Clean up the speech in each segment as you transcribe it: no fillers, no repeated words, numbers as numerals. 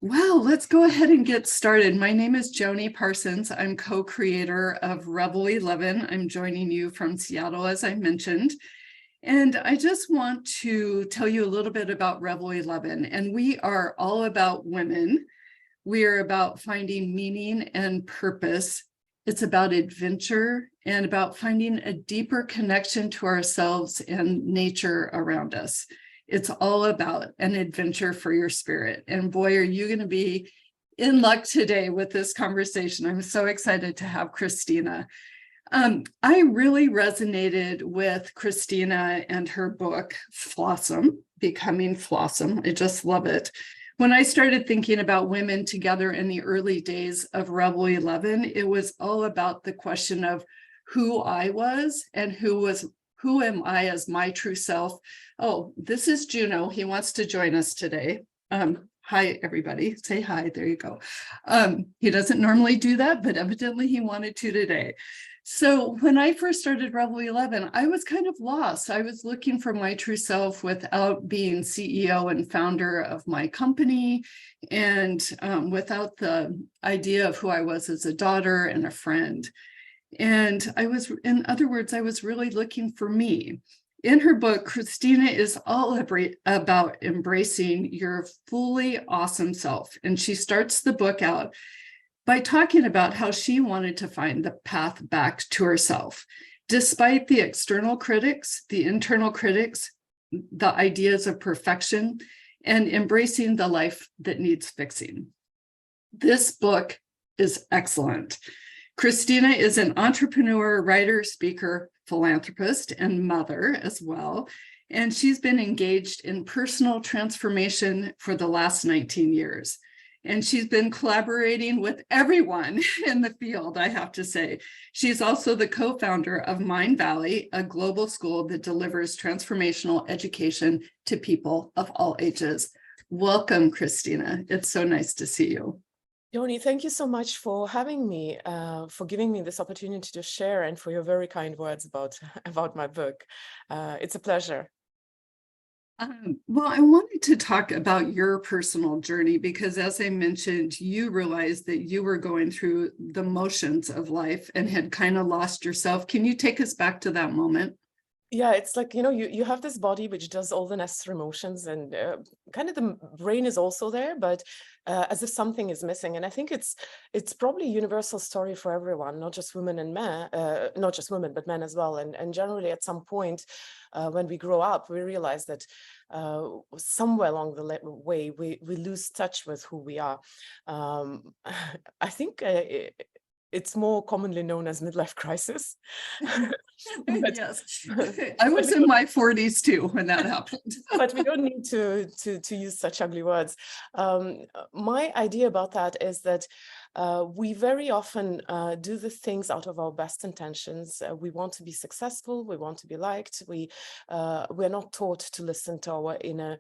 Well, let's go ahead and get started. My name is Joni Parsons. I'm co-creator of Rebel 11. I'm joining you from Seattle, as I mentioned. And I just want to tell you a little bit about Rebel 11. And we are all about women. We are about finding meaning and purpose. It's about adventure and about finding a deeper connection to ourselves and nature around us. It's all about an adventure for your spirit. And boy, are you going to be in luck today with this conversation. I'm so excited to have Kristina. I really resonated with Kristina and her book, Flawesome, Becoming Flawesome. I just love it. When I started thinking about women together in the early days of Rebel 11, it was all about the question of who I was and who am I as my true self. Oh, this is Juno. He wants to join us today. Hi, everybody. Say hi. There you go. He doesn't normally do that, but evidently he wanted to today. So when I first started Rebel 11, I was kind of lost. I was looking for my true self without being CEO and founder of my company, and without the idea of who I was as a daughter and a friend. And in other words, I was really looking for me. In her book, Kristina is all about embracing your fully awesome self. And she starts the book out by talking about how she wanted to find the path back to herself, despite the external critics, the internal critics, the ideas of perfection, and embracing the life that needs fixing. This book is excellent. Kristina is an entrepreneur, writer, speaker, philanthropist, and mother as well. And she's been engaged in personal transformation for the last 19 years. And she's been collaborating with everyone in the field, I have to say. She's also the co-founder of Mind Valley, a global school that delivers transformational education to people of all ages. Welcome, Kristina. It's so nice to see you. Joni, thank you so much for having me, for giving me this opportunity to share, and for your very kind words about my book. It's a pleasure. Well, I wanted to talk about your personal journey because, as I mentioned, you realized that you were going through the motions of life and had kind of lost yourself. Can you take us back to that moment? Yeah, it's like, you have this body which does all the necessary motions, and kind of the brain is also there, but as if something is missing. And I think it's probably a universal story for everyone, not just women and men, not just women, but men as well. And generally at some point when we grow up, we realize that somewhere along the way, we lose touch with who we are. I think it's more commonly known as midlife crisis. Yes, I was in my 40s too when that happened. But we don't need to use such ugly words. My idea about that is that we very often do the things out of our best intentions. We want to be successful. We want to be liked. We're not taught to listen to our inner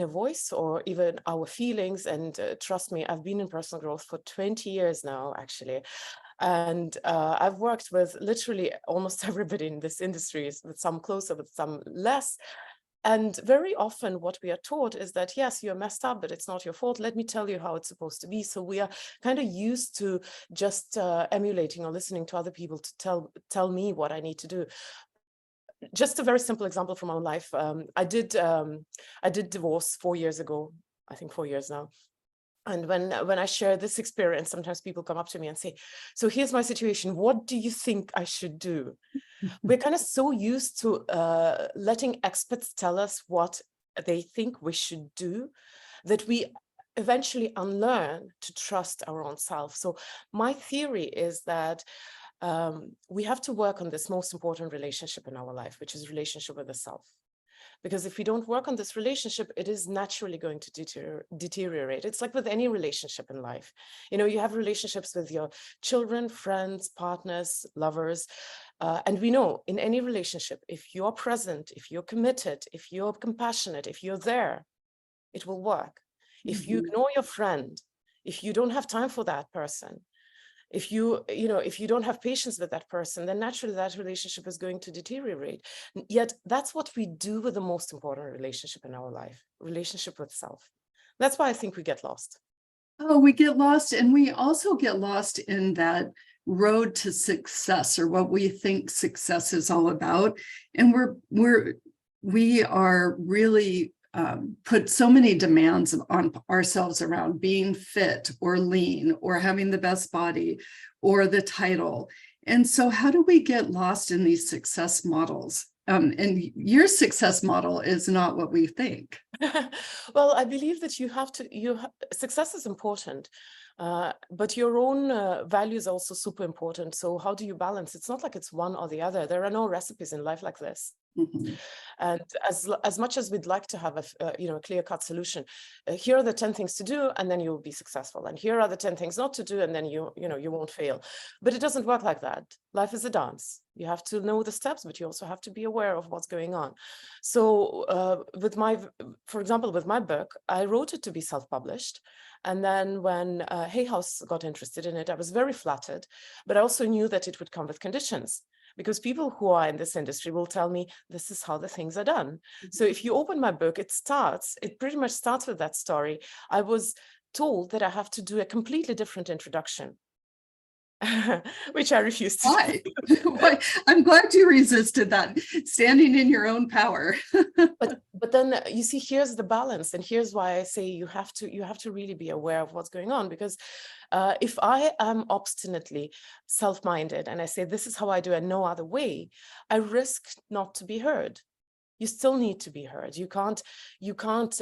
voice or even our feelings. And trust me, I've been in personal growth for 20 years now, actually. And I've worked with literally almost everybody in this industry, with some closer, with some less. And very often what we are taught is that, yes, you're messed up, but it's not your fault. Let me tell you how it's supposed to be. So we are kind of used to just emulating or listening to other people to tell me what I need to do. Just a very simple example from our life. I did divorce 4 years ago, I think 4 years now. And when I share this experience, sometimes people come up to me and say, so here's my situation. What do you think I should do? We're kind of so used to letting experts tell us what they think we should do that we eventually unlearn to trust our own self. So my theory is that we have to work on this most important relationship in our life, which is relationship with the self. Because if we don't work on this relationship, it is naturally going to deteriorate. It's like with any relationship in life. You have relationships with your children, friends, partners, lovers. And we know in any relationship, if you're present, if you're committed, if you're compassionate, if you're there, it will work. If you ignore your friend, if you don't have time for that person, if you don't have patience with that person, then naturally that relationship is going to deteriorate. Yet that's what we do with the most important relationship in our life, relationship with self. That's why I think we get lost. Oh, we get lost, and we also get lost in that road to success, or what we think success is all about. And we are really put so many demands on ourselves around being fit or lean or having the best body or the title. And so how do we get lost in these success models? And your success model is not what we think. Well, I believe that success is important, but your own values are also super important. So how do you balance? It's not like it's one or the other. There are no recipes in life like this. Mhm. And as much as we'd like to have a clear-cut solution, here are the 10 things to do, and then you'll be successful. And here are the 10 things not to do, and then you won't fail. But it doesn't work like that. Life is a dance. You have to know the steps, but you also have to be aware of what's going on. So for example, with my book, I wrote it to be self-published. And then when Hay House got interested in it, I was very flattered, but I also knew that it would come with conditions, because people who are in this industry will tell me this is how the things are done. So if you open my book, it pretty much starts with that story. I was told that I have to do a completely different introduction, which I refused to Why? Why? I'm glad you resisted that, standing in your own power. But then you see, here's the balance, and here's why I say you have to really be aware of what's going on, because if I am obstinately self-minded and I say this is how I do it, no other way, I risk not to be heard. You still need to be heard. You can't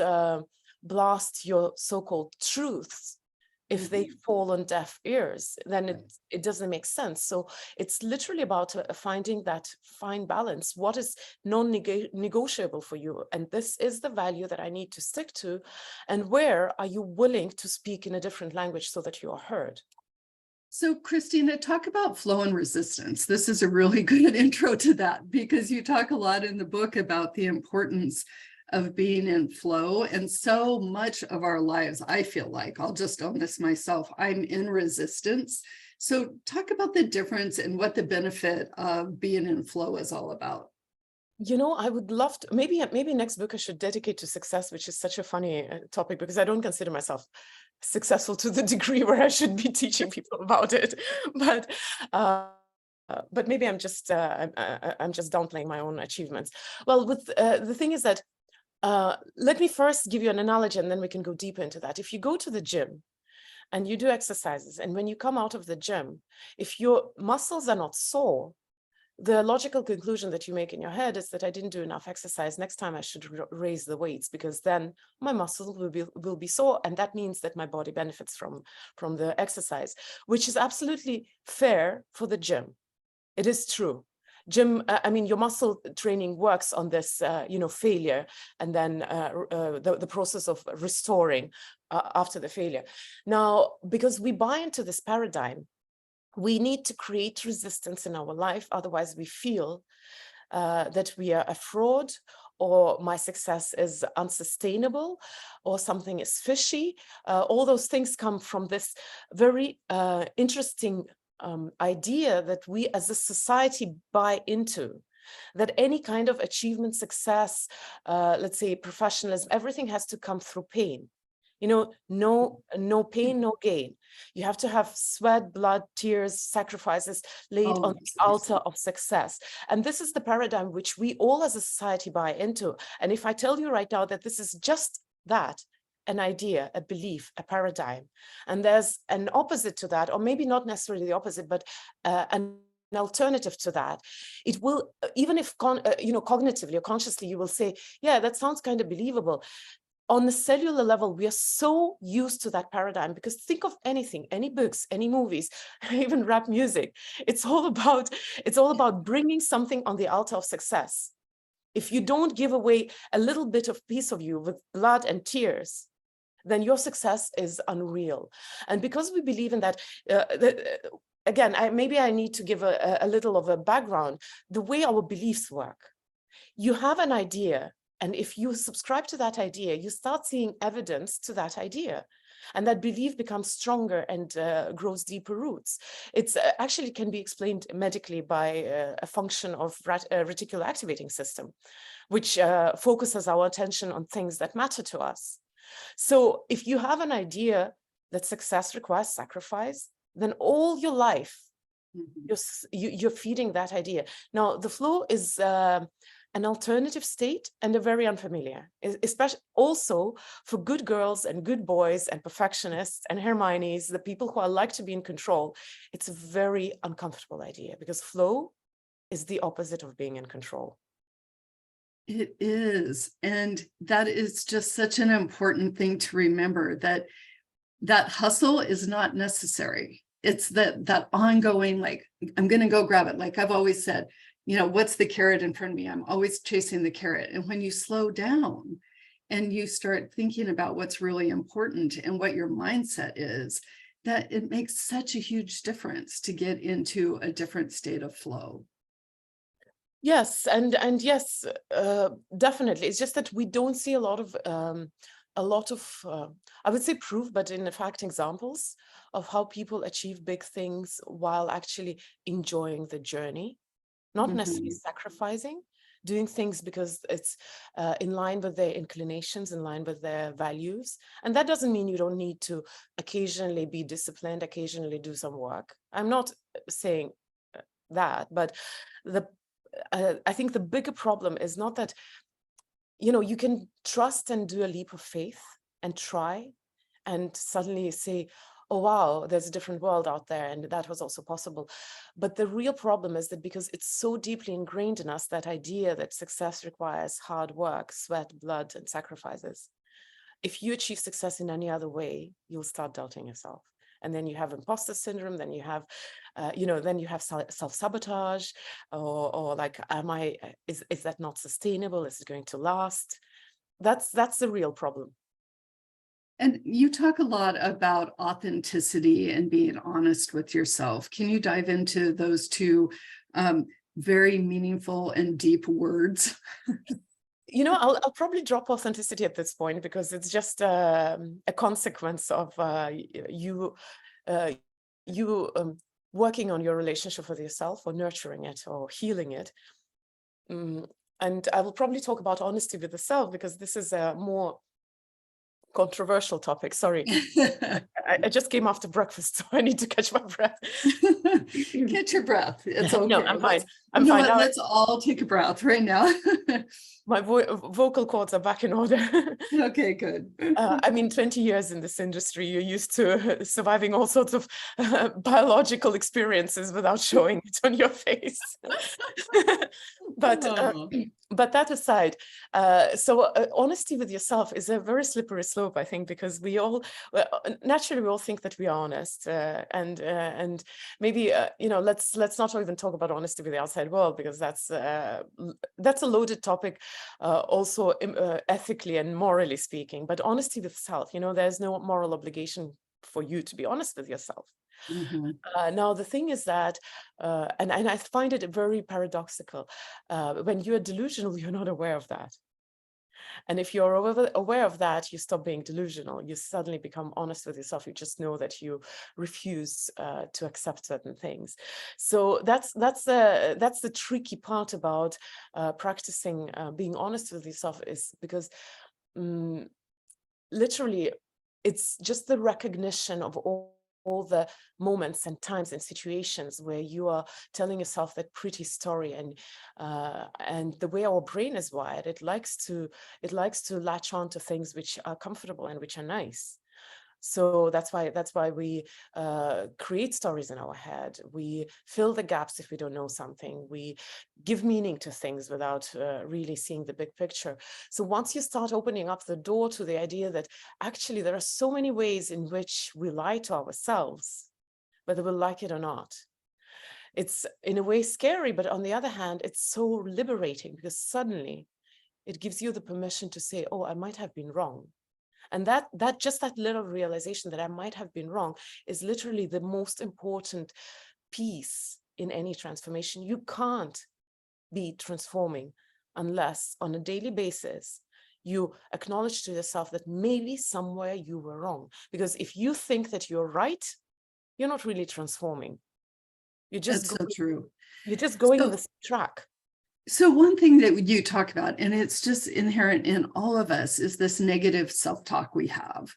blast your so-called truths. If they fall on deaf ears, then it doesn't make sense. So it's literally about finding that fine balance. What is non-negotiable for you? And this is the value that I need to stick to. And where are you willing to speak in a different language so that you are heard? So Kristina, talk about flow and resistance. This is a really good intro to that, because you talk a lot in the book about the importance of being in flow. And so much of our lives, I feel like, I'll just own this myself, I'm in resistance. So talk about the difference and what the benefit of being in flow is all about. I would love to, maybe next book I should dedicate to success, which is such a funny topic, because I don't consider myself successful to the degree where I should be teaching people about it. But maybe I'm just downplaying my own achievements. Well, the thing is that let me first give you an analogy, and then we can go deeper into that. If you go to the gym and you do exercises, and when you come out of the gym, if your muscles are not sore, the logical conclusion that you make in your head is that I didn't do enough exercise. Next time I should raise the weights, because then my muscles will be sore, and that means that my body benefits from the exercise, which is absolutely fair for the gym. It is true. Your muscle training works on this, failure, and then the process of restoring after the failure. Now, because we buy into this paradigm, we need to create resistance in our life. Otherwise, we feel that we are a fraud, or my success is unsustainable, or something is fishy. All those things come from this very interesting idea that we as a society buy into, that any kind of achievement, success, let's say professionalism, everything has to come through pain. No pain, no gain. You have to have sweat, blood, tears, sacrifices laid on the altar of success. And this is the paradigm which we all as a society buy into. And if I tell you right now that this is just that, an idea, a belief, a paradigm, and there's an opposite to that, or maybe not necessarily the opposite, but an alternative to that, it will, even if cognitively or consciously, you will say, yeah, that sounds kind of believable. On the cellular level, we are so used to that paradigm, because think of anything, any books, any movies, even rap music. It's all about bringing something on the altar of success. If you don't give away a little bit of piece of you with blood and tears, then your success is unreal. And because we believe in that, again, maybe I need to give a little of a background, the way our beliefs work. You have an idea, and if you subscribe to that idea, you start seeing evidence to that idea. And that belief becomes stronger and grows deeper roots. It's actually can be explained medically by a function of reticular activating system, which focuses our attention on things that matter to us. So if you have an idea that success requires sacrifice, then all your life, you're feeding that idea. Now, the flow is an alternative state and a very unfamiliar, especially also for good girls and good boys and perfectionists and Hermiones, the people who are like to be in control. It's a very uncomfortable idea because flow is the opposite of being in control. It is. And that is just such an important thing to remember, that hustle is not necessary. It's that ongoing, like, I'm going to go grab it. Like I've always said, what's the carrot in front of me? I'm always chasing the carrot. And when you slow down and you start thinking about what's really important and what your mindset is, that it makes such a huge difference to get into a different state of flow. Yes, and yes, definitely. It's just that we don't see a lot of I would say proof, but in fact examples of how people achieve big things while actually enjoying the journey, not necessarily sacrificing, doing things because it's in line with their inclinations, in line with their values. And that doesn't mean you don't need to occasionally be disciplined, occasionally do some work. I'm not saying that, but I think the bigger problem is not that, you can trust and do a leap of faith and try and suddenly say, oh, wow, there's a different world out there. And that was also possible. But the real problem is that because it's so deeply ingrained in us, that idea that success requires hard work, sweat, blood, and sacrifices. If you achieve success in any other way, you'll start doubting yourself. And then you have imposter syndrome, then you have, then you have self-sabotage, or like, is that not sustainable? Is it going to last? That's the real problem. And you talk a lot about authenticity and being honest with yourself. Can you dive into those two very meaningful and deep words? I'll probably drop authenticity at this point because it's just a consequence of you working on your relationship with yourself, or nurturing it, or healing it. And I will probably talk about honesty with the self because this is a more controversial topic. Sorry. I just came after breakfast, so I need to catch my breath. Catch your breath. It's okay. No, I'm fine. I'm fine. Let's all take a breath right now. My vocal cords are back in order. Okay, good. 20 years in this industry, you're used to surviving all sorts of biological experiences without showing it on your face. But that aside, honesty with yourself is a very slippery slope, I think, because naturally we all think that we are honest, and maybe let's not even talk about honesty with the outside world, because that's a loaded topic, also ethically and morally speaking. But honesty with self, there's no moral obligation for you to be honest with yourself. Now, the thing is that, and I find it very paradoxical, when you're delusional, you're not aware of that. And if you're aware of that, you stop being delusional. You suddenly become honest with yourself. You just know that you refuse to accept certain things. So that's the tricky part about practicing being honest with yourself, is because literally it's just the recognition of all the moments and times and situations where you are telling yourself that pretty story, and the way our brain is wired, it likes to latch on to things which are comfortable and which are nice. So that's why we create stories in our head. We fill the gaps if we don't know something. We give meaning to things without really seeing the big picture. So once you start opening up the door to the idea that actually there are so many ways in which we lie to ourselves, whether we like it or not, it's in a way scary, but on the other hand, it's so liberating, because suddenly it gives you the permission to say, oh, I might have been wrong. And that little realization that I might have been wrong is literally the most important piece in any transformation. You can't be transforming unless on a daily basis you acknowledge to yourself that maybe somewhere you were wrong. Because if you think that you're right, you're not really transforming. You're just That's so true. You're just going on the same track. So one thing that you talk about, and it's just inherent in all of us, is this negative self-talk we have.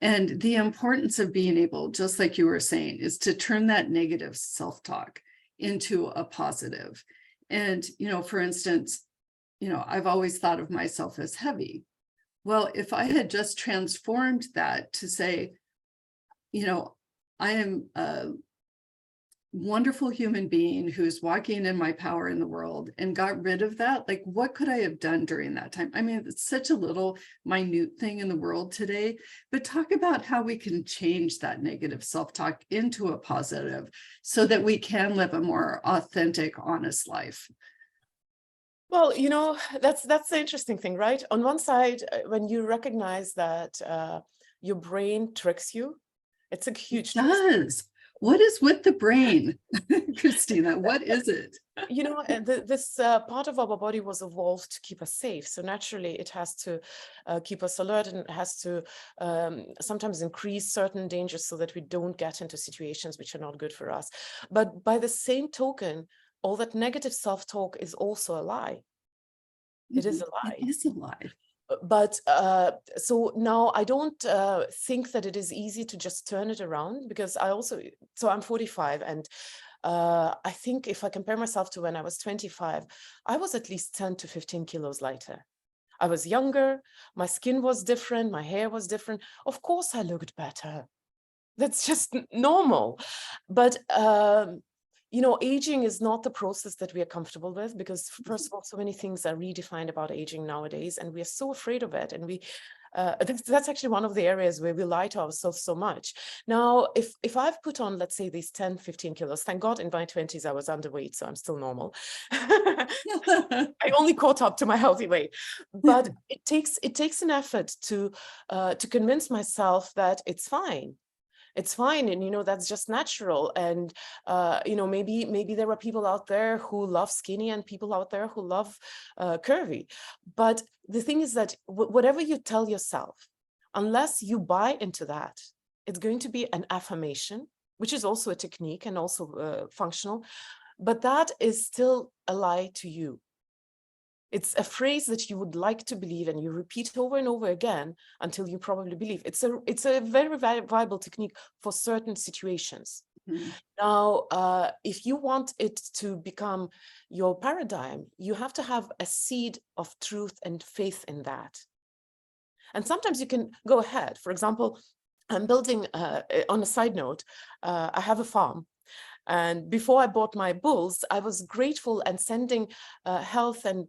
And the importance of being able, just like you were saying, is to turn that negative self-talk into a positive. And, for instance, I've always thought of myself as heavy. Well, if I had just transformed that to say, I am a wonderful human being who's walking in my power in the world, and got rid of that, like, what could I have done during that time? I mean, it's such a little minute thing in the world today, but talk about how we can change that negative self-talk into a positive so that we can live a more authentic, honest life. Well, that's the interesting thing, right? On one side, when you recognize that your brain tricks you, it's a huge It trust. does. What is with the brain, Kristina? What is it? This part of our body was evolved to keep us safe. So naturally, it has to keep us alert, and it has to sometimes increase certain dangers so that we don't get into situations which are not good for us. But by the same token, all that negative self-talk is also a lie. It is a lie. It is a lie. But so now I don't think that it is easy to just turn it around, because I'm 45, and I think if I compare myself to when I was 25, I was at least 10 to 15 kilos lighter. I was younger, my skin was different, my hair was different. Of course I looked better. That's just normal. But aging is not the process that we are comfortable with, because first of all, so many things are redefined about aging nowadays, and we are so afraid of it. And that's actually one of the areas where we lie to ourselves so much. Now, if I've put on, let's say, these 10, 15 kilos, thank God in my 20s I was underweight, so I'm still normal. I only caught up to my healthy weight. But it takes an effort to convince myself that it's fine. It's fine, and that's just natural. And maybe there are people out there who love skinny and people out there who love curvy. But the thing is that whatever you tell yourself, unless you buy into that, it's going to be an affirmation, which is also a technique and also functional, but that is still a lie to you. It's a phrase that you would like to believe, and you repeat over and over again until you probably believe. It's a very viable technique for certain situations. Mm-hmm. Now, if you want it to become your paradigm, you have to have a seed of truth and faith in that. And sometimes you can go ahead. For example, I'm building, on a side note, I have a farm. And before I bought my bulls, I was grateful and sending health and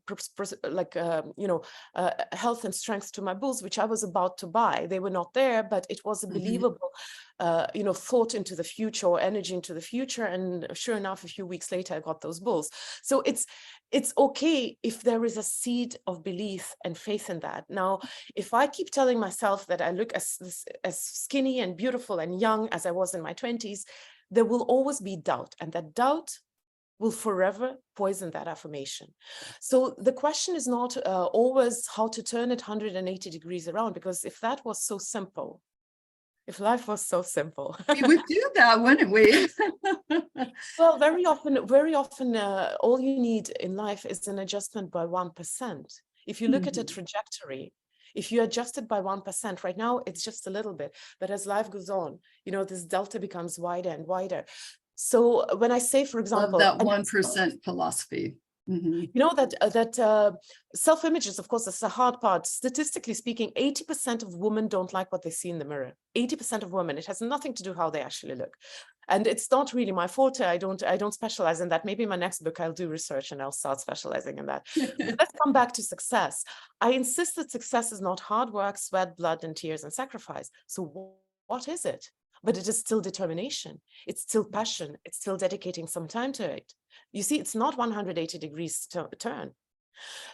health and strength to my bulls, which I was about to buy. They were not there, but it was a believable, thought into the future, or energy into the future. And sure enough, a few weeks later, I got those bulls. So it's okay if there is a seed of belief and faith in that. Now, if I keep telling myself that I look as skinny and beautiful and young as I was in my 20s, there will always be doubt, and that doubt will forever poison that affirmation. So the question is not always how to turn it 180 degrees around, because if that was so simple, if life was so simple, we would do that, wouldn't we? Well, very often, all you need in life is an adjustment by 1%. If you look at a trajectory, if you adjust it by 1%, right now it's just a little bit, but as life goes on, this delta becomes wider and wider. So when I say, for example, that 1% philosophy. That self-image is, of course, that's the hard part. Statistically speaking, 80% of women don't like what they see in the mirror. 80% of women. It has nothing to do how they actually look. And it's not really my forte. I don't specialize in that. Maybe in my next book, I'll do research and I'll start specializing in that. Let's come back to success. I insist that success is not hard work, sweat, blood, and tears and sacrifice. So what is it? But it is still determination. It's still passion. It's still dedicating some time to it. You see, it's not 180 degrees turn.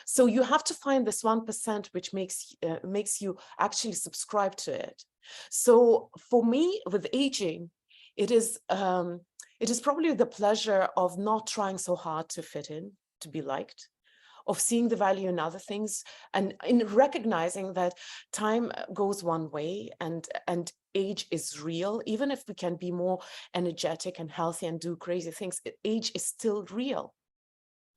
So you have to find this 1% which makes you actually subscribe to it. So for me, with aging, it is probably the pleasure of not trying so hard to fit in, to be liked, of seeing the value in other things, and in recognizing that time goes one way and age is real. Even if we can be more energetic and healthy and do crazy things, age is still real.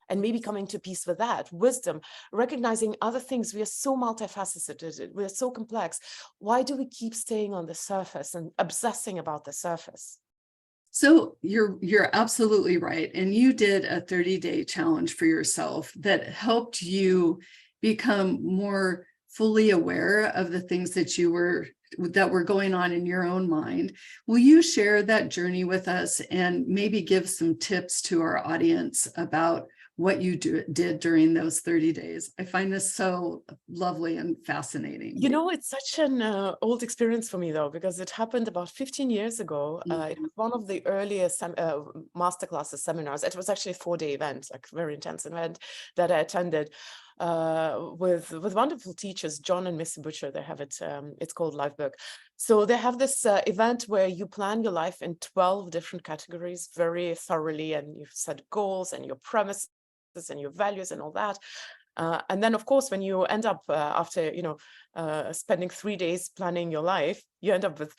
and maybe coming to peace with that, wisdom, recognizing other things. We are so multifaceted, we are so complex. Why do we keep staying on the surface and obsessing about the surface? So you're absolutely right. And you did a 30-day challenge for yourself that helped you become more fully aware of the things that were going on in your own mind. Will you share that journey with us and maybe give some tips to our audience about what you did during those 30 days? I find this so lovely and fascinating. You know, it's such an old experience for me, though, because it happened about 15 years ago. It was one of the earliest masterclasses, seminars. It was actually a 4-day event, like very intense event that I attended with wonderful teachers, John and Missy Butcher. They have it, it's called Life Book. So they have this event where you plan your life in 12 different categories very thoroughly, and you set goals and your premises and your values and all that. And then, of course, when you end up after, spending 3 days planning your life, you end up with,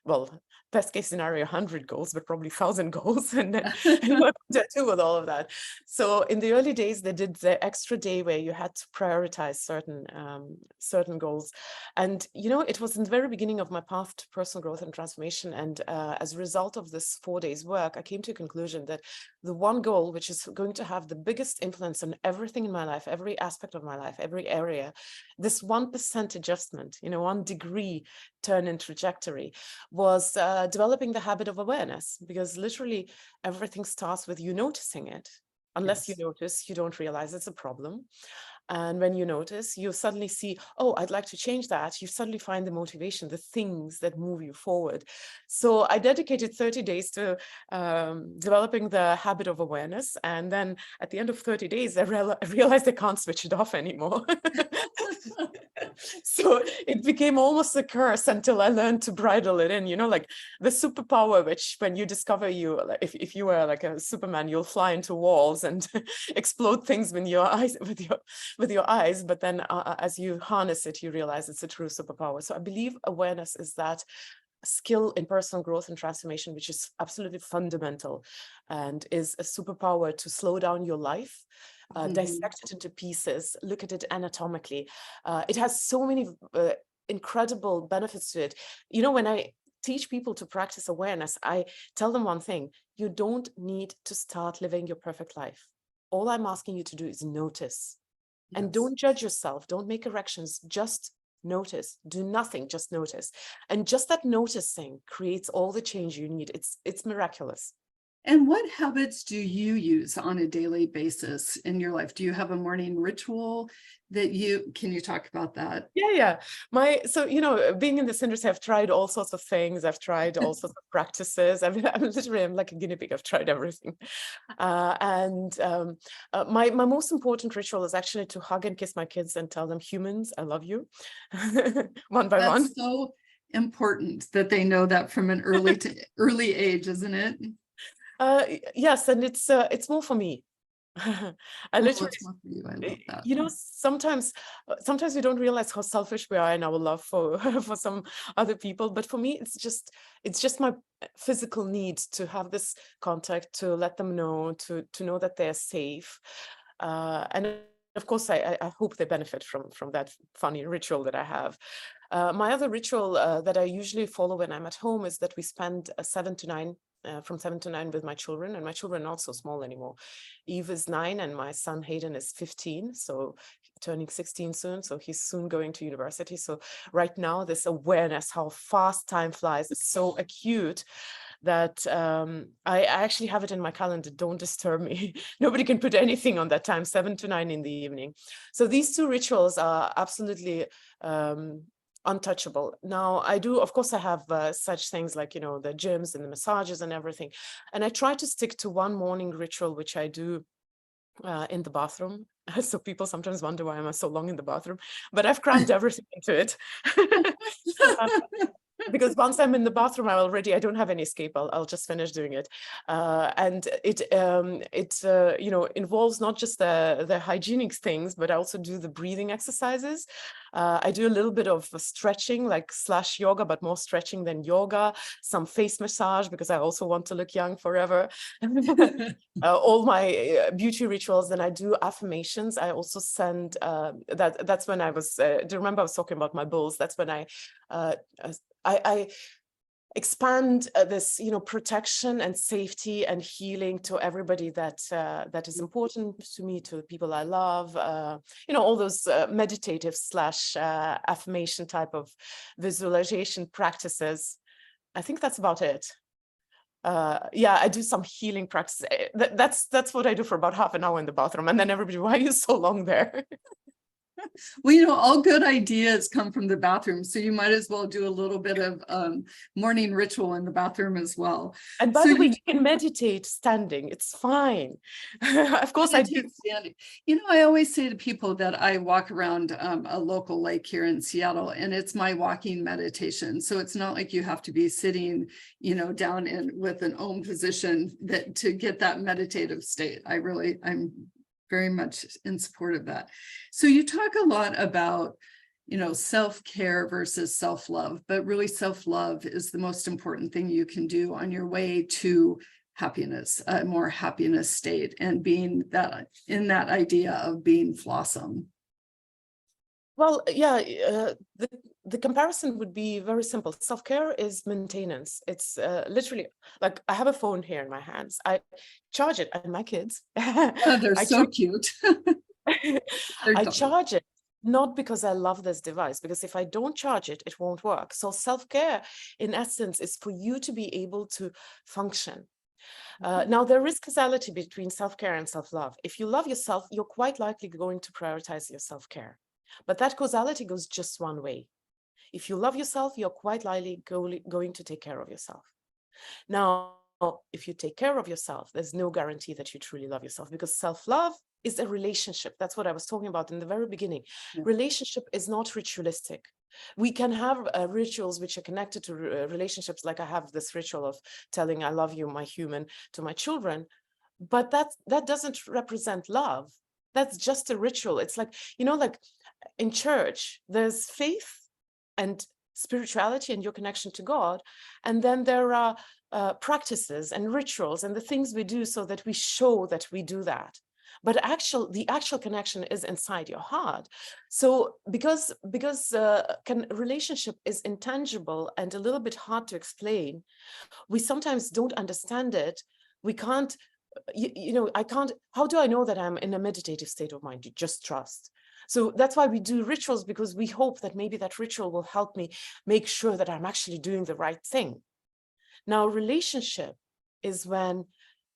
well, best case scenario, 100 goals, but probably 1,000 goals. And then what to do with all of that. So in the early days, they did the extra day where you had to prioritize certain goals. And, it was in the very beginning of my path to personal growth and transformation. And as a result of this 4 days work, I came to a conclusion that the one goal, which is going to have the biggest influence on everything in my life, every aspect of my life, every area, this 1% adjustment, 1 degree turn in trajectory, was developing the habit of awareness, because literally everything starts with you noticing it. Unless you notice, you don't realize it's a problem. And when you notice, you suddenly see, oh, I'd like to change that. You suddenly find the motivation, the things that move you forward. So I dedicated 30 days to developing the habit of awareness. And then at the end of 30 days, I realized I can't switch it off anymore. So it became almost a curse until I learned to bridle it in, like the superpower, which when you discover if you were like a Superman, you'll fly into walls and explode things with your eyes, but then as you harness it, you realize it's a true superpower. So I believe awareness is that skill in personal growth and transformation, which is absolutely fundamental and is a superpower to slow down your life, dissect it into pieces, look at it anatomically. It has so many incredible benefits to it. When I teach people to practice awareness, I tell them one thing: you don't need to start living your perfect life. All I'm asking you to do is notice. And don't judge yourself. Don't make corrections. Just notice. Do nothing. Just notice. And just that noticing creates all the change you need. It's miraculous. And what habits do you use on a daily basis in your life? Do you have a morning ritual that can you talk about that? Yeah. Being in this industry, I've tried all sorts of things. I've tried all sorts of practices. I'm like a guinea pig. I've tried everything. My most important ritual is actually to hug and kiss my kids and tell them, humans, I love you, one by one. That's so important that they know that from an early age, isn't it? Yes, and it's more for me. I literally, I love that. sometimes we don't realize how selfish we are in our love for for some other people. But for me, it's just my physical need to have this contact, to let them know, to know that they're safe, and of course, I hope they benefit from that funny ritual that I have. My other ritual that I usually follow when I'm at home is that we spend 7 to 9. From 7 to 9 with my children, and my children are not so small anymore. Eve is 9 and my son Hayden is 15, so turning 16 soon, so he's soon going to university. So right now, this awareness how fast time flies is so acute that I actually have it in my calendar: don't disturb me. Nobody can put anything on that time, 7 to 9 in the evening. So these 2 rituals are absolutely untouchable. Now, I do, of course, I have such things like, the gyms and the massages and everything. And I try to stick to one morning ritual, which I do in the bathroom. So people sometimes wonder why I'm so long in the bathroom, but I've crammed everything into it. because once I'm in the bathroom, I don't have any escape. I'll just finish doing it. And it involves not just the hygienic things, but I also do the breathing exercises. I do a little bit of stretching, like / yoga, but more stretching than yoga, some face massage, because I also want to look young forever. All my beauty rituals. Then I do affirmations. I also send, that's when I was, do you remember I was talking about my bowls? That's when I expand this, protection and safety and healing to everybody that is important to me, to people I love, all those meditative / affirmation type of visualization practices. I think that's about it. Yeah, I do some healing practice. That's what I do for about half an hour in the bathroom, and then everybody, why are you so long there? Well, all good ideas come from the bathroom, so you might as well do a little bit of morning ritual in the bathroom as well. And by the way, you can meditate standing. It's fine. Of course, I do. Standing. I always say to people that I walk around a local lake here in Seattle, and it's my walking meditation. So it's not like you have to be sitting, down in with an Om position to get that meditative state. I'm very much in support of that. So you talk a lot about, self-care versus self-love, but really self-love is the most important thing you can do on your way to happiness, a more happiness state, and being in that idea of being Flawesome. Well, yeah, the comparison would be very simple. Self-care is maintenance. It's literally like I have a phone here in my hands. I charge it, and my kids. Oh, they're so cute. I charge it not because I love this device, because if I don't charge it, it won't work. So self-care, in essence, is for you to be able to function. Now, there is causality between self-care and self-love. If you love yourself, you're quite likely going to prioritize your self-care. But that causality goes just one way. If you love yourself, you're quite likely going to take care of yourself. Now, if you take care of yourself, there's no guarantee that you truly love yourself, because self-love is a relationship. That's what I was talking about in the very beginning. Yeah. Relationship is not ritualistic. We can have rituals which are connected to relationships, like I have this ritual of telling I love you, my human, to my children, but that doesn't represent love. That's just a ritual. It's like, like in church, there's faith and spirituality and your connection to God, and then there are practices and rituals and the things we do so that we show that we do that. But the actual connection is inside your heart. So because relationship is intangible and a little bit hard to explain, we sometimes don't understand it. We can't, how do I know that I'm in a meditative state of mind? You just trust. So that's why we do rituals, because we hope that maybe that ritual will help me make sure that I'm actually doing the right thing. Now, relationship is when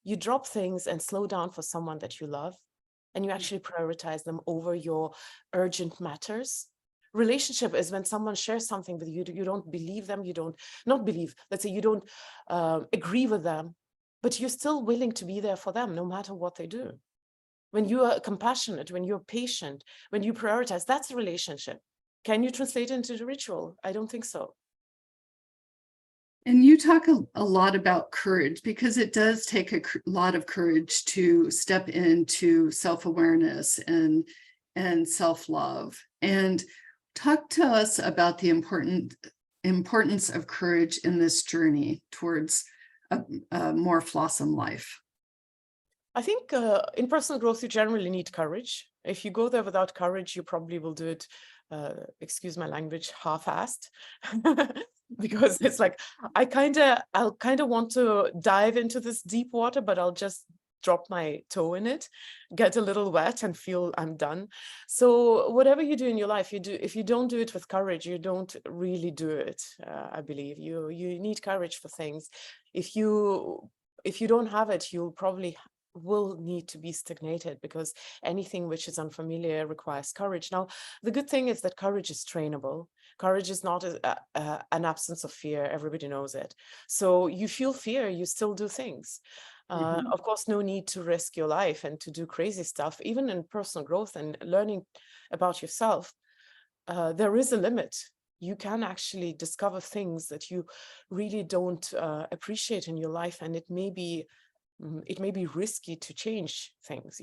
you drop things and slow down for someone that you love, and you actually prioritize them over your urgent matters. Relationship is when someone shares something with you, you don't believe them, let's say you don't agree with them, but you're still willing to be there for them no matter what they do. When you are compassionate, when you're patient, when you prioritize, that's a relationship. Can you translate it into the ritual? I don't think so. And you talk a lot about courage, because it does take a lot of courage to step into self-awareness and self-love. And talk to us about the importance of courage in this journey towards a more Flawesome life. I think in personal growth, you generally need courage. If you go there without courage, you probably will do it, excuse my language, half-assed. Because it's like, I'll kind of want to dive into this deep water, but I'll just drop my toe in it, get a little wet and feel I'm done. So whatever you do in your life, if you don't do it with courage, you don't really do it. I believe you need courage for things. If you don't have it, you'll probably will need to be stagnated, because anything which is unfamiliar requires courage. Now, the good thing is that courage is trainable. Courage is not an absence of fear. Everybody knows it. So you feel fear, you still do things. Of course, no need to risk your life and to do crazy stuff. Even in personal growth and learning about yourself, there is a limit. you can actually discover things that you really don't appreciate in your life, and it may be risky to change things,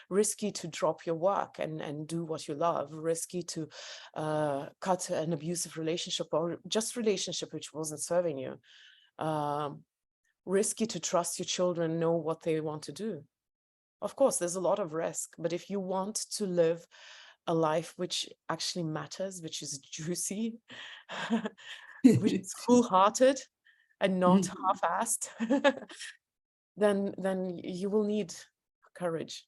risky to drop your work and do what you love, risky to cut an abusive relationship or just relationship which wasn't serving you, risky to trust your children know what they want to do. Of course, there's a lot of risk, but if you want to live a life which actually matters, which is juicy, which is full-hearted and not half-assed, then you will need courage.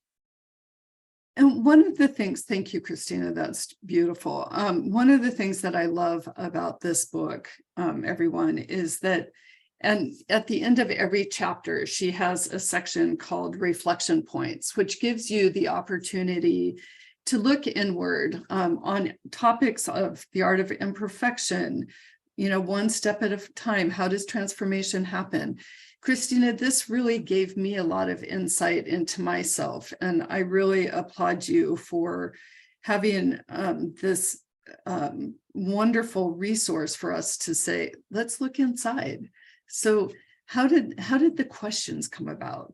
And one of the things, thank you, Kristina, that's beautiful. One of the things that I love about this book, everyone, is that, and at the end of every chapter, she has a section called reflection points, which gives you the opportunity to look inward on topics of the art of imperfection, one step at a time. How does transformation happen? Kristina, this really gave me a lot of insight into myself, and I really applaud you for having this wonderful resource for us to say, let's look inside. So how did the questions come about?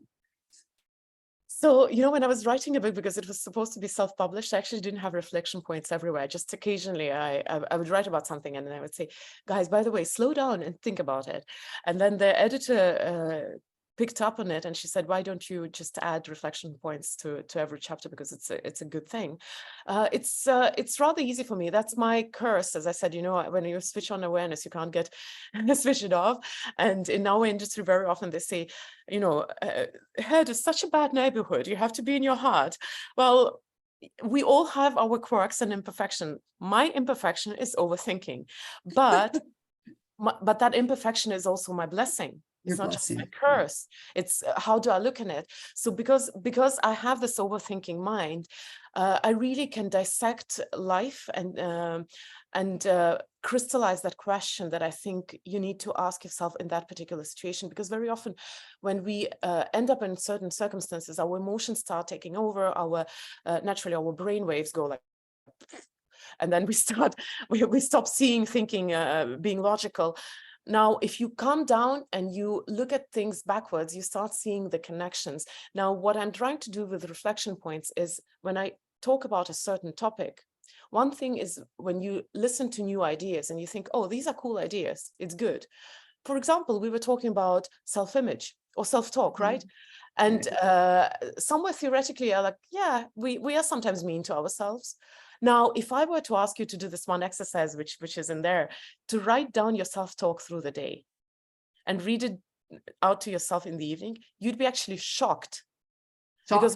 So, when I was writing a book, because it was supposed to be self-published, I actually didn't have reflection points everywhere. Just occasionally I would write about something and then I would say, guys, by the way, slow down and think about it. And then the editor picked up on it and she said, why don't you just add reflection points to every chapter, because it's a good thing. It's rather easy for me. That's my curse. As I said, when you switch on awareness, you can't get switch it off. And in our industry, very often they say, head is such a bad neighborhood. You have to be in your heart. Well, we all have our quirks and imperfection. My imperfection is overthinking, but that imperfection is also my blessing. It's not just my curse. It's how do I look in it? So because I have this overthinking mind, I really can dissect life and crystallize that question that I think you need to ask yourself in that particular situation. Because very often when we end up in certain circumstances, our emotions start taking over, naturally our brain waves go like, and then we stop seeing, thinking, being logical. Now, if you calm down and you look at things backwards, you start seeing the connections. Now, what I'm trying to do with reflection points is when I talk about a certain topic, one thing is when you listen to new ideas and you think, oh, these are cool ideas, it's good. For example, we were talking about self-image or self-talk, right? And somewhere theoretically, I'm like, yeah, we are sometimes mean to ourselves. Now, if I were to ask you to do this one exercise, which is in there, to write down your self-talk through the day and read it out to yourself in the evening, you'd be actually shocked. Because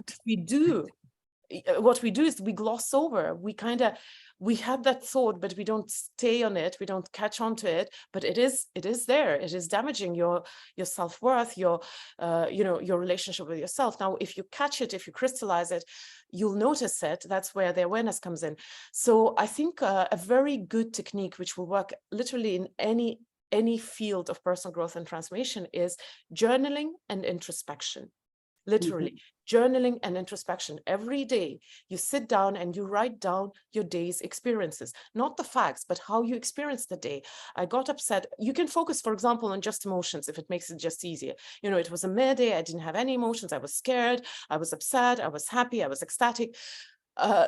what we do is we gloss over. We have that thought, but we don't stay on it. We don't catch on to it. But it is there. It is damaging your self-worth, your relationship with yourself. Now, if you catch it, if you crystallize it, you'll notice it. That's where the awareness comes in. So I think a very good technique, which will work literally in any field of personal growth and transformation, is journaling and introspection. Literally, journaling and introspection. Every day you sit down and you write down your day's experiences, not the facts, but how you experienced the day. I got upset. You can focus, for example, on just emotions if it makes it just easier. It was a meh day. I didn't have any emotions. I was scared. I was upset. I was happy. I was ecstatic.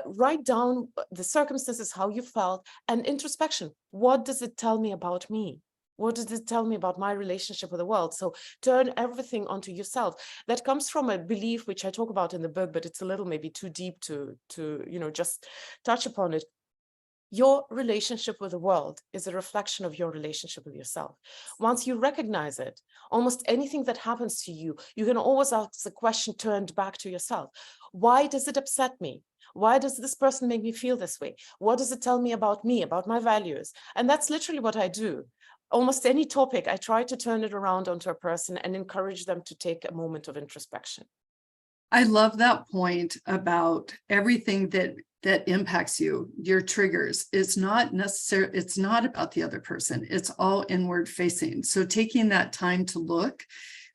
Write down the circumstances, how you felt, and introspection. What does it tell me about me? What does it tell me about my relationship with the world? So turn everything onto yourself. That comes from a belief which I talk about in the book, but it's a little maybe too deep to just touch upon it. Your relationship with the world is a reflection of your relationship with yourself. Once you recognize it, almost anything that happens to you, you can always ask the question turned back to yourself. Why does it upset me? Why does this person make me feel this way? What does it tell me, about my values? And that's literally what I do. Almost any topic, I try to turn it around onto a person and encourage them to take a moment of introspection. I love that point about everything that impacts you, your triggers. It's not about the other person. It's all inward facing. So taking that time to look,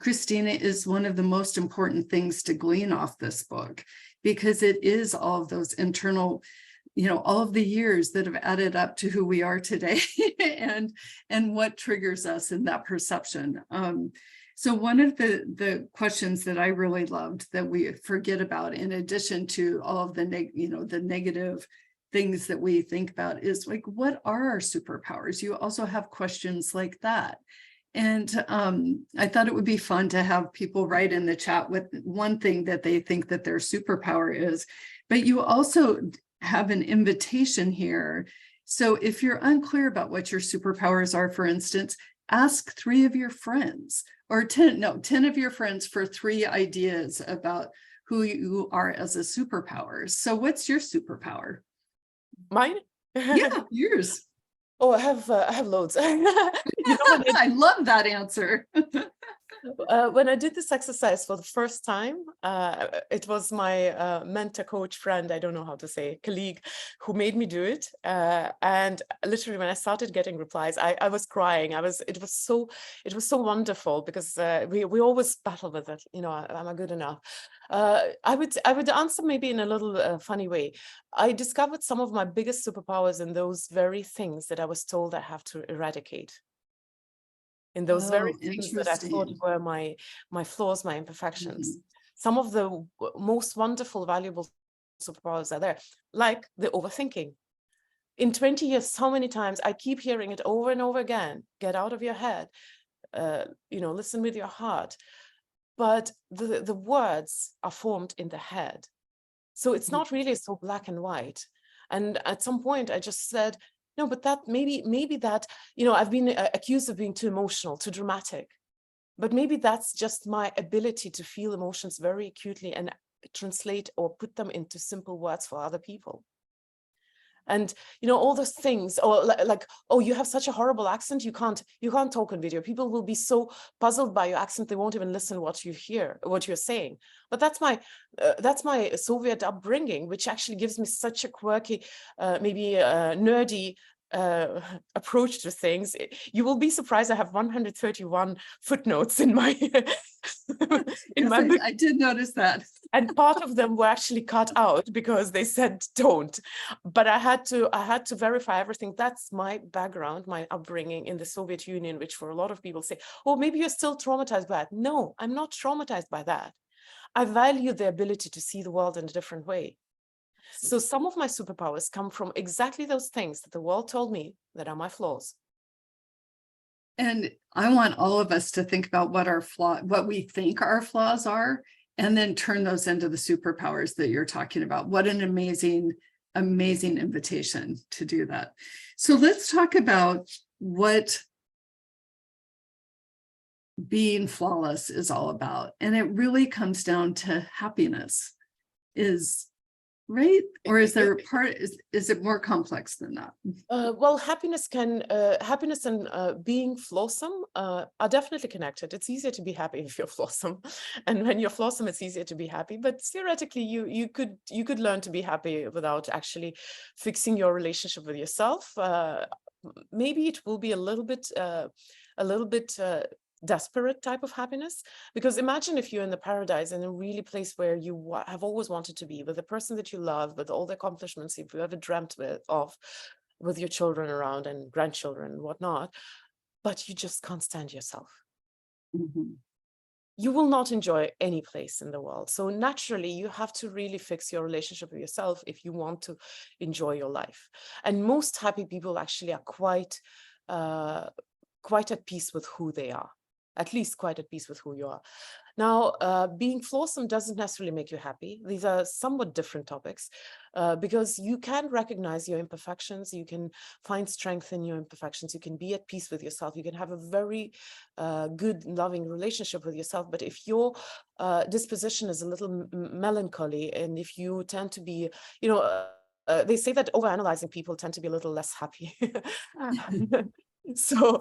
Kristina, is one of the most important things to glean off this book, because it is all of those internal all of the years that have added up to who we are today and what triggers us in that perception. So one of the questions that I really loved that we forget about, in addition to all of the the negative things that we think about, is like, what are our superpowers? You also have questions like that. And I thought it would be fun to have people write in the chat with one thing that they think that their superpower is, but you also have an invitation here. So if you're unclear about what your superpowers are, for instance, ask 3 of your friends, or 10 of your friends for 3 ideas about who you are as a superpower. So what's your superpower? Mine? Yeah, yours. Oh, I have loads. I love that answer. When I did this exercise for the first time, it was my mentor, coach, friend, I don't know how to say, colleague, who made me do it. And literally, when I started getting replies, I was crying. It was so wonderful, because we always battle with it. Am I good enough? I would answer maybe in a little funny way. I discovered some of my biggest superpowers in those very things that I was told I have to eradicate. In those very things that I thought were my flaws, my imperfections. Some of the most wonderful, valuable superpowers are there, like the overthinking. In 20 years, how many times I keep hearing it over and over again: get out of your head, listen with your heart. But the words are formed in the head. So it's not really so black and white. And at some point I just said, no, but that maybe that, I've been accused of being too emotional, too dramatic, but maybe that's just my ability to feel emotions very acutely and translate or put them into simple words for other people. And all those things, or like, oh, you have such a horrible accent, you can't talk on video. People will be so puzzled by your accent, they won't even listen what you're saying. But that's my Soviet upbringing, which actually gives me such a quirky, maybe nerdy approach to things. You will be surprised, I have 131 footnotes in my my book. I did notice that. And part of them were actually cut out because they said don't. But I had to verify everything. That's my background, my upbringing in the Soviet Union, which for a lot of people say, oh, maybe you're still traumatized by that. No, I'm not traumatized by that. I value the ability to see the world in a different way. So some of my superpowers come from exactly those things that the world told me that are my flaws. And I want all of us to think about what we think our flaws are, and then turn those into the superpowers that you're talking about. What an amazing, amazing invitation to do that. So let's talk about what being flawless is all about. And it really comes down to happiness, right? Or is there a part, is it more complex than that? Well, happiness and being flawesome are definitely connected. It's easier to be happy if you're flawesome, and when you're flawesome, it's easier to be happy. But theoretically, you could learn to be happy without actually fixing your relationship with yourself. Maybe it will be a little bit desperate type of happiness, because imagine if you're in the paradise, in a really place where you have always wanted to be, with the person that you love, with all the accomplishments you've ever dreamt of, with your children around and grandchildren and whatnot, but you just can't stand yourself. You will not enjoy any place in the world. So naturally, you have to really fix your relationship with yourself if you want to enjoy your life. And most happy people actually are quite at peace with who they are. At least quite at peace with who you are. Now, being flawesome doesn't necessarily make you happy. These are somewhat different topics, because you can recognize your imperfections. You can find strength in your imperfections. You can be at peace with yourself. You can have a very good, loving relationship with yourself. But if your disposition is a little melancholy, and if you tend to be, they say that overanalyzing people tend to be a little less happy. So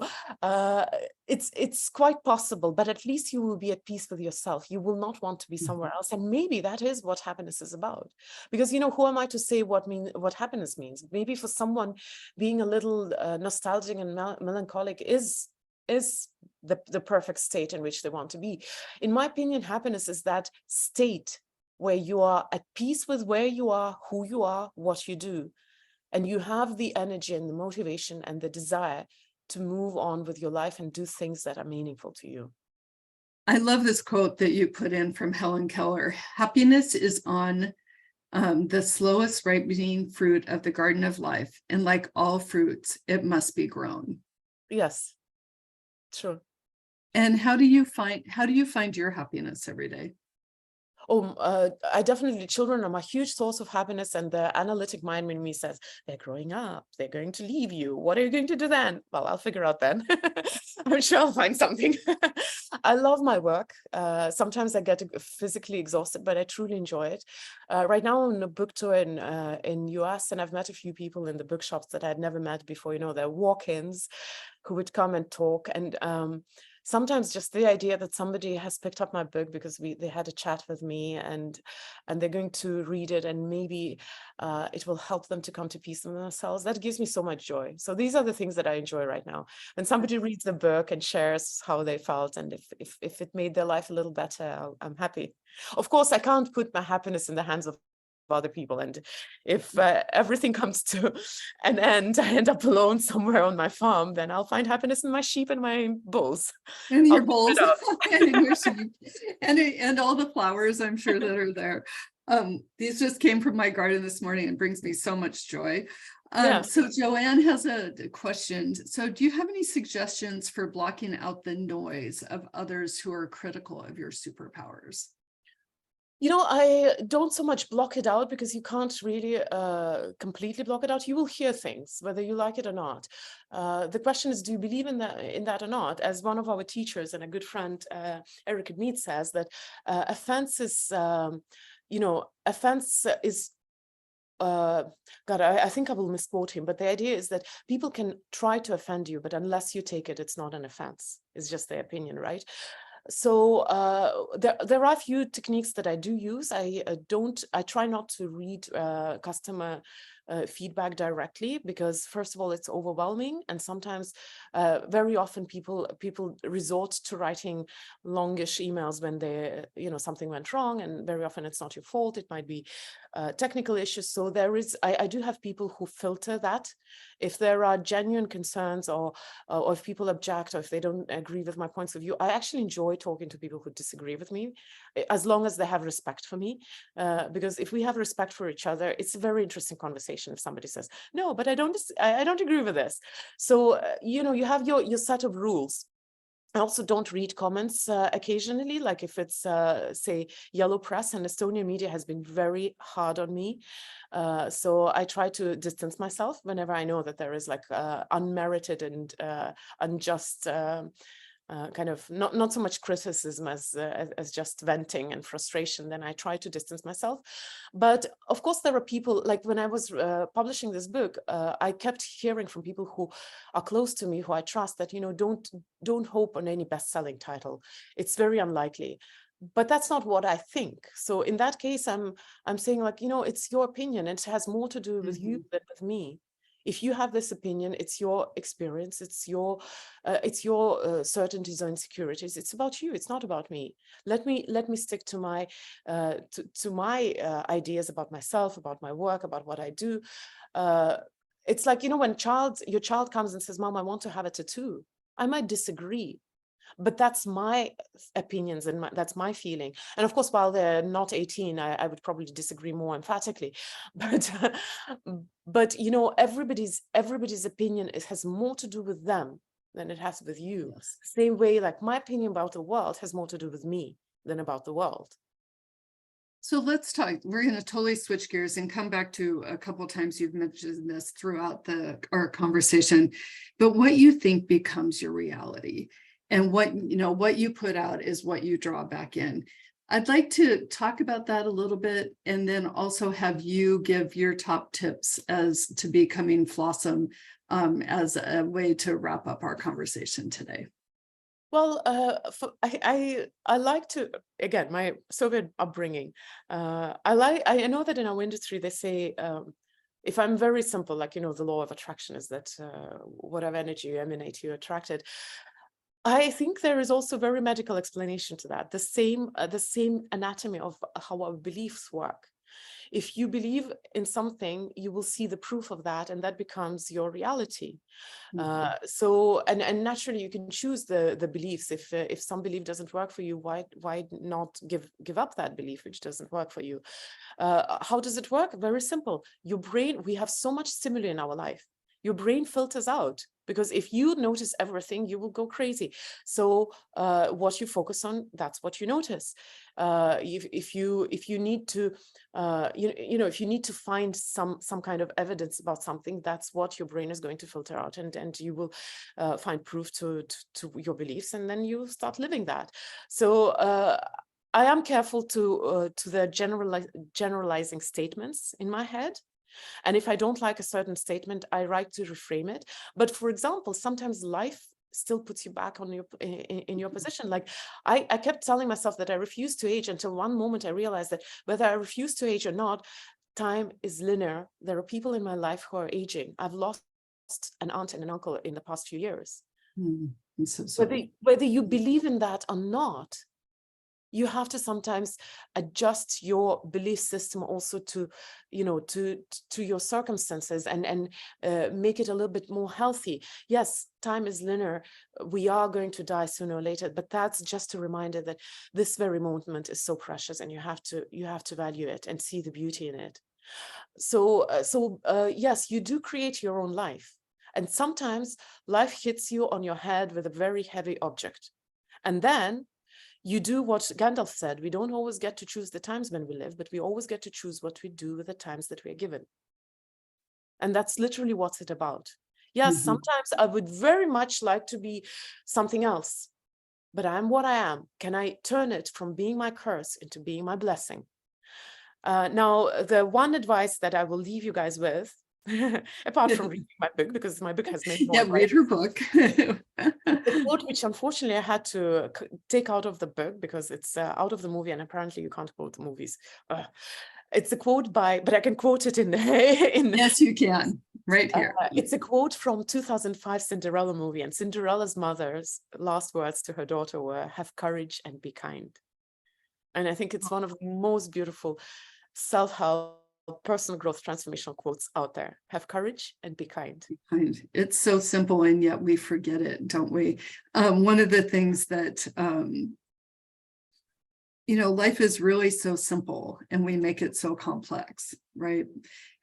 it's quite possible, but at least you will be at peace with yourself. You will not want to be somewhere else. And maybe that is what happiness is about. Because, who am I to say what happiness means? Maybe for someone, being a little nostalgic and melancholic is the perfect state in which they want to be. In my opinion, happiness is that state where you are at peace with where you are, who you are, what you do. and you have the energy and the motivation and the desire to move on with your life and do things that are meaningful to you. I love this quote that you put in from Helen Keller. Happiness is on the slowest ripening fruit of the garden of life, and like all fruits, it must be grown. Yes, true. And how do you find your happiness every day? I definitely, children are my huge source of happiness, and the analytic mind in me says, they're growing up, they're going to leave you. What are you going to do then? Well, I'll figure out then. I'm sure I'll find something. I love my work. Sometimes I get physically exhausted, but I truly enjoy it. Right now I'm on a book tour in US, and I've met a few people in the bookshops that I'd never met before. You know, they're walk-ins who would come and talk, and sometimes just the idea that somebody has picked up my book because they had a chat with me, and they're going to read it, and maybe it will help them to come to peace with themselves. That gives me so much joy. So these are the things that I enjoy right now. When somebody reads the book and shares how they felt, and if it made their life a little better, I'm happy. Of course, I can't put my happiness in the hands of other people, and if everything comes to an end, I end up alone somewhere on my farm, then I'll find happiness in my sheep and my bulls. And I'll your keep bowls it up. and in your sheep and all the flowers, I'm sure, that are there. These just came from my garden this morning and brings me so much joy. Yeah. So Joanne has a question. So do you have any suggestions for blocking out the noise of others who are critical of your superpowers? You know, I don't so much block it out, because you can't really completely block it out. You will hear things, whether you like it or not. The question is, do you believe in that or not? As one of our teachers and a good friend, Eric Mead, says, that offense is, offense is, God, I think I will misquote him, but the idea is that people can try to offend you, but unless you take it, it's not an offense. It's just their opinion, right? So there are a few techniques that I do use. I try not to read customer feedback directly, because first of all, it's overwhelming, and sometimes very often people resort to writing longish emails when something went wrong, and very often it's not your fault. It might be technical issues. So I do have people who filter that. If there are genuine concerns, or if people object, or if they don't agree with my points of view, I actually enjoy talking to people who disagree with me, as long as they have respect for me. Because if we have respect for each other, it's a very interesting conversation. If somebody says, no, but I don't agree with this. So, you have your set of rules. I also don't read comments occasionally, like if it's, say, yellow press, and Estonian media has been very hard on me. So I try to distance myself whenever I know that there is like unmerited and unjust kind of not so much criticism as just venting and frustration. Then I try to distance myself. But of course, there are people, like when I was publishing this book, I kept hearing from people who are close to me, who I trust, that, don't hope on any best-selling title. It's very unlikely. But that's not what I think. So in that case, I'm saying, like, it's your opinion. It has more to do with you than with me. If you have this opinion, it's your experience, it's your certainties or insecurities. It's about you. It's not about me. Let me stick to my ideas about myself, about my work, about what I do. It's like, when your child comes and says, "Mom, I want to have a tattoo." I might disagree, but that's my opinions, and that's my feeling. And of course, while they're not 18, I would probably disagree more emphatically. But everybody's opinion has more to do with them than it has with you. Yes. Same way, like my opinion about the world has more to do with me than about the world. So let's talk. We're going to totally switch gears and come back to a couple of times you've mentioned this throughout our conversation, but what you think becomes your reality, and what you put out is what you draw back in. I'd like to talk about that a little bit, and then also have you give your top tips as to becoming Flawesome, as a way to wrap up our conversation today. Well, I like to, again, my Soviet upbringing. I know that in our industry they say, if I'm very simple, like, the law of attraction is that whatever energy you emanate, you're attracted. I think there is also very medical explanation to that. The same anatomy of how our beliefs work. If you believe in something, you will see the proof of that, and that becomes your reality. So naturally you can choose the beliefs. If some belief doesn't work for you, why not give up that belief which doesn't work for you? How does it work? Very simple. Your brain, we have so much stimuli in our life. Your brain filters out, because if you notice everything, you will go crazy. So what you focus on, that's what you notice. If you need to if you need to find some kind of evidence about something, that's what your brain is going to filter out, and you will find proof to your beliefs, and then you will start living that. So I am careful to the generalizing statements in my head. And if I don't like a certain statement, I write to reframe it. But for example, sometimes life still puts you back on your in your position. Like I kept telling myself that I refuse to age, until one moment I realized that whether I refuse to age or not, time is linear. There are people in my life who are aging. I've lost an aunt and an uncle in the past few years. I'm so sorry. Whether you believe in that or not, you have to sometimes adjust your belief system also to, to your circumstances, and make it a little bit more healthy. Yes, time is linear. We are going to die sooner or later, but that's just a reminder that this very moment is so precious, and you have to value it and see the beauty in it. So yes, you do create your own life, and sometimes life hits you on your head with a very heavy object, and then you do what Gandalf said: we don't always get to choose the times when we live, but we always get to choose what we do with the times that we are given. And that's literally what's it about. Yes, sometimes I would very much like to be something else, but I'm what I am. Can I turn it from being my curse into being my blessing? Now, the one advice that I will leave you guys with, apart from reading my book, because my book has many more advice. Read her book. The quote, which unfortunately I had to take out of the book because it's out of the movie, and apparently you can't quote the movies. It's a quote but I can quote it in Yes, you can, right here. It's a quote from 2005 Cinderella movie, and Cinderella's mother's last words to her daughter were, "Have courage and be kind." And I think it's one of the most beautiful self-help, personal growth, transformational quotes out there. Have courage and be kind. It's so simple, and yet we forget it, don't we? One of the things that, life is really so simple, and we make it so complex, right?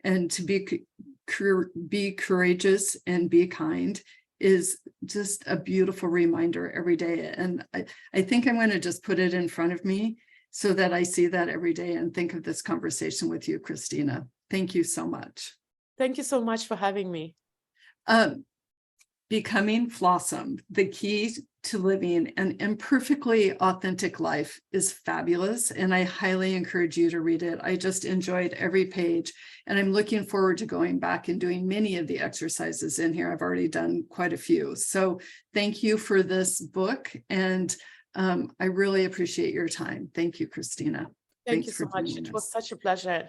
And to be courageous and be kind is just a beautiful reminder every day. And I think I'm going to just put it in front of me so that I see that every day and think of this conversation with you, Kristina. Thank you so much. Thank you so much for having me. Becoming Flawesome, the key to living an imperfectly authentic life, is fabulous, and I highly encourage you to read it. I just enjoyed every page, and I'm looking forward to going back and doing many of the exercises in here. I've already done quite a few. So thank you for this book, and I really appreciate your time. Thank you, Kristina. Thank you so much. It was such a pleasure.